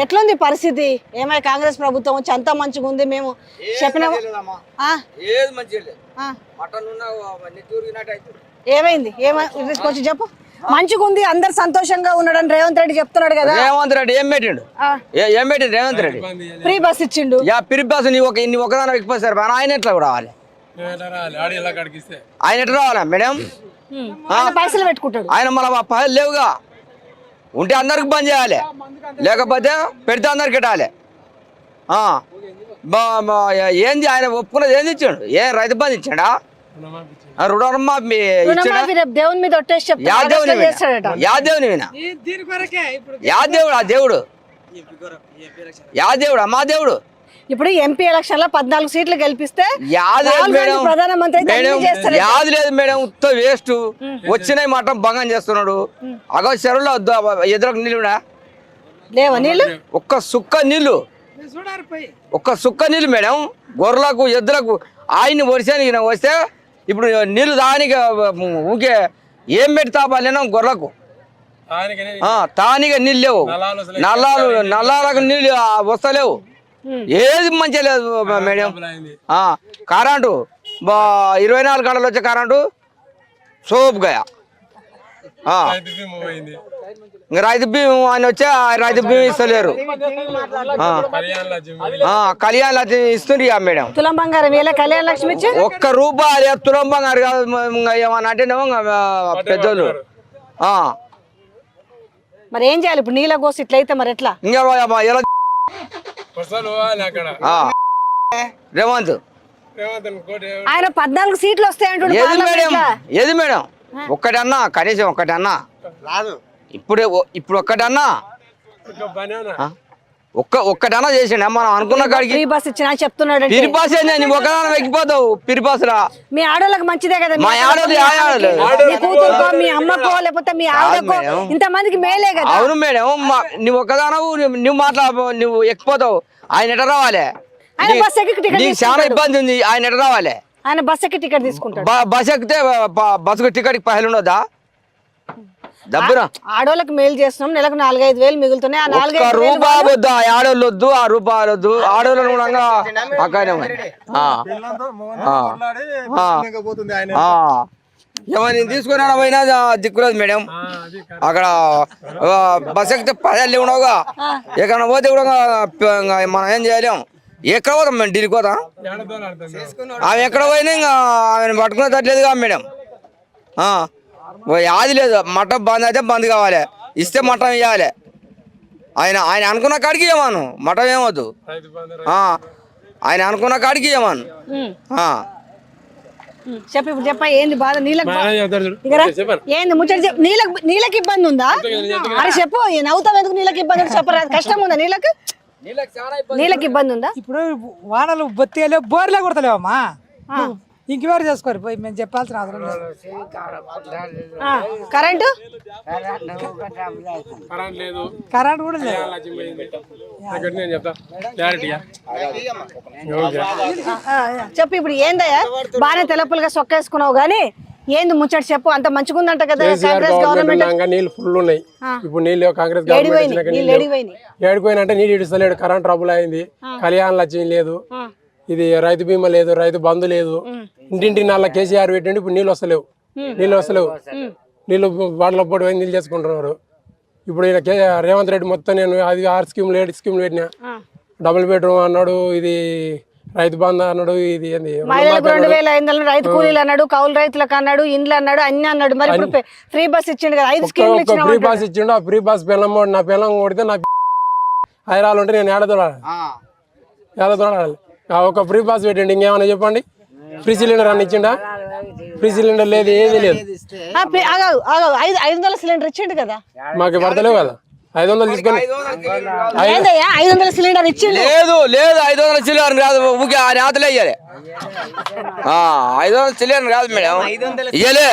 ఎట్లుంది పరిస్థితి? ఏమై కాంగ్రెస్ ప్రభుత్వం వచ్చి అంతా మంచిగా ఉంది, మేము చెప్పిన ఏమైంది? కొంచెం చెప్పు. మంచిగా ఉంది, అందరు సంతోషంగా ఉన్నాడని రేవంత్ రెడ్డి చెప్తున్నాడు కదా. రేవంత్ రెడ్డి ఏం పెట్టిండు? రేవంత్ రెడ్డి ఫ్రీ బస్ ఇచ్చిండు. ఫ్రీ బస్ నీ ఒకదాని ఎక్కిపోతారు ఆయన ఎట్లా రావాలి? ఆయన ఎట్లా రావాలా మేడం? పైసలు పెట్టుకుంటాడు ఆయన. మళ్ళీ పైసలు లేవుగా, ఉంటే అందరికి బంద్ చేయాలి, లేకపోతే పెడితే అందరికి పెట్టాలి. ఏంది ఆయన ఒప్పుకున్నది? ఏంది ఇచ్చాడు? ఏం రైతు బంధు ఇచ్చాడా? రుణమాఫీ దేవుని మీద దేవుని వినా దేవుడు? ఆ దేవుడు మా దేవుడు. ఇప్పుడు ఎంపీ ఎలక్షన్ లో 14 సీట్లు గెలిపిస్తే ప్రధానమంత్రి యాది లేదు మేడం, ఉత్త వేస్ట్. వచ్చినాయి మాట భంగం చేస్తున్నాడు. అగో చెరువులో ఎదురకు నీళ్ళు లేవా? నీళ్ళు ఒక్క సుక్క నీళ్ళు మేడం. గొర్రెలకు ఎద్దులకు ఆయన్ని వరిసానికి వస్తే ఇప్పుడు నీళ్ళు దానికి ఊకే ఏం పెట్టి తాపాలేనా? గొర్రెలకు తానిగా నీళ్ళు లేవు, నల్లాలకు నీళ్ళు వస్తలేవు, ఏది మంచిగా లేదు మేడం. కరెంటు 24 గంటలు వచ్చే కరెంటు సోపుగా. ఇంకా రైతు బీమా ఆయన వచ్చే రైతు బీమా ఇస్తలేరు. కళ్యాణ లక్ష్మి ఇస్తుంది మేడం. తులం బంగారం కళ్యాణ లక్ష్మి ఒక్క రూపాయి తులం బంగారు కాదు ఏమన్నా అంటేనేమో పెద్దోళ్ళు. మరి ఏం చేయాలి ఇప్పుడు? నీళ్ళ కోసి ఇట్లయితే మరి ఎట్లా? ఇంకా ఎలా రేవంత్ ఆయన 14 సీట్లు వస్తాయంటు. ఏది మేడం? ఒక్కటన్నా, కనీసం ఒక్కటన్నా ఇప్పుడు ఒక్కటన్నా ఒక్కటన్నా చేసిండు మనం అనుకున్న కాడికి. ఫ్రీ బస్ ఇచ్చినా చెప్తున్నాడు. ఫ్రీ బస్ ఏంది? ఒకదాని ఎక్కిపోతావు ఫ్రీ బస్ రా. మీ ఆడోళ్ళకి మంచిదే కదా. మా కూతురుకో, మీ అమ్మకో, లేకపోతే మీ ఆవిడకో, ఇంతమందికి మేలే కదా. అవును మేడం, నువ్వు ఒక్కదానవు, నువ్వు నువ్వు ఎక్కిపోతావు. ఆయన ఎట రావాలి? చాలా ఇబ్బంది ఉంది. ఆయన ఎట రావాలి? ఆయన బస్ ఎక్కి టికెట్ తీసుకుంటాడు. బస్ ఎక్కితే బస్సుకు టికెట్ పైసలు ఉండదా? డబ్బురా ఆడోళ్ళకి మేలు చేస్తున్నాం, నెలకు 4-5 వేలు మిగులుతున్నాయి. ఆ 4-5 రూపాయలు వద్దు, ఆడోళ్ళు వద్దు, ఆ రూపాయలు వద్దు. ఆడోళ్ళను కూడా ఎవరిని తీసుకుని పోయినా దిక్కులేదు మేడం. అక్కడ బస్ ఎక్కితే పదాలు లేవుగా, ఎక్కడ పోతే కూడా మనం ఏం చేయలేం. ఎక్కడ పోతాం మేము? ఢిల్లీకి పోతాం. ఆమె ఎక్కడ పోయినా ఇంకా ఆమెను పట్టుకునే తట్టలేదుగా మేడం. యాది లేదు, మటం బంద్ అయితే బంద్ కావాలి, ఇస్తే మటం ఇవ్వాలి. ఆయన అనుకున్న కాడికి ఇవ్వమాను, మటం ఏమొద్దు. ఆయన అనుకున్న కాడికి ఇవ్వమాను. చెప్పు ఇప్పుడు చెప్ప. ఏంది బాధ? ఏంది ముచ్చట? నీళ్ళకి ఇబ్బంది ఉందా? అని చెప్పు. నవ్వుతావు ఎందుకు? నీళ్ళకి ఇబ్బంది చెప్పరాదు. కష్టం ఉందా నీళ్ళకి? నీళ్ళకి ఇబ్బంది ఉందా? ఇప్పుడు వానలు బొత్తిగా బోర్లే కొడతలేవమ్మా, ఇంకెవరు చేసుకోరు. పోయి మేము చెప్పాల్సిన అవసరం లేదు. కరెంటు కరెంట్ కూడా లేదు. చెప్పు ఇప్పుడు. ఏందయ్యా బాగానే తెలపులుగా సొక్కేసుకున్నావు గానీ ఏంది ముచ్చట చెప్పు. అంత మంచిగా ఉందంట కదా కాంగ్రెస్ గవర్నమెంట్. నీళ్ళు ఫుల్ ఉన్నాయి. ఇప్పుడు నీళ్ళు కాంగ్రెస్ గవర్నమెంట్ ఏడిపోయినంటే నీళ్ళు ఇడుస్తలేడు. కరెంట్ ట్రబుల్ అయింది, కళ్యాణ లక్ష్మి లేదు, ఇది రైతు బీమా లేదు, రైతు బంధు లేదు. ఇంటింటి నాళ్ళ కేసీఆర్ పెట్టండి. ఇప్పుడు నీళ్ళు వస్తలేవు. నీళ్ళు బాటలో పడి పోయి నీళ్ళు చేసుకుంటున్నారు. ఇప్పుడు ఈయన రేవంత్ రెడ్డి మొత్తం నేను అది 6 స్కీములు 7 స్కీములు పెట్టినా. డబుల్ బెడ్రూమ్ అన్నాడు, ఇది రైతు బంధు అన్నాడు, ఇది ఏంది 2500 రైతు కూలీలు అన్నాడు, కౌలు రైతులకు అన్నాడు, ఇండ్లు అన్నాడు, అన్ని అన్నాడు. మరి ఇప్పుడు ఫ్రీ బస్ ఇచ్చిండు కదా, 5 స్కీములు ఇచ్చిండు. ఫ్రీ బస్ ఇచ్చిండు. ఆ ఫ్రీ బస్ పిల్లం నా పిల్లం కొడితే నా హైరాలు ఉంటే నేను ఏడదోడాలి. ఒక ఫ్రీ బస్ పెట్టండి. ఇంకేమన్నా చెప్పండి. ఫ్రీ సిలిండర్ అని ఇచ్చిండా? ఫ్రీ సిలిండర్ లేదు, ఏది లేదు. 500 సిలిండర్ ఇచ్చిండు కదా, మాకు పడతలేవు కదా. 500 తీసుకొని 500 సిలిండర్ ఇచ్చిండు. లేదు 500 సిలిండర్ కాదు, ఊకే నేతలే ఇయ్యాలి. 500 సిలిండర్ కాదు మేడం, ఇయ్యలే.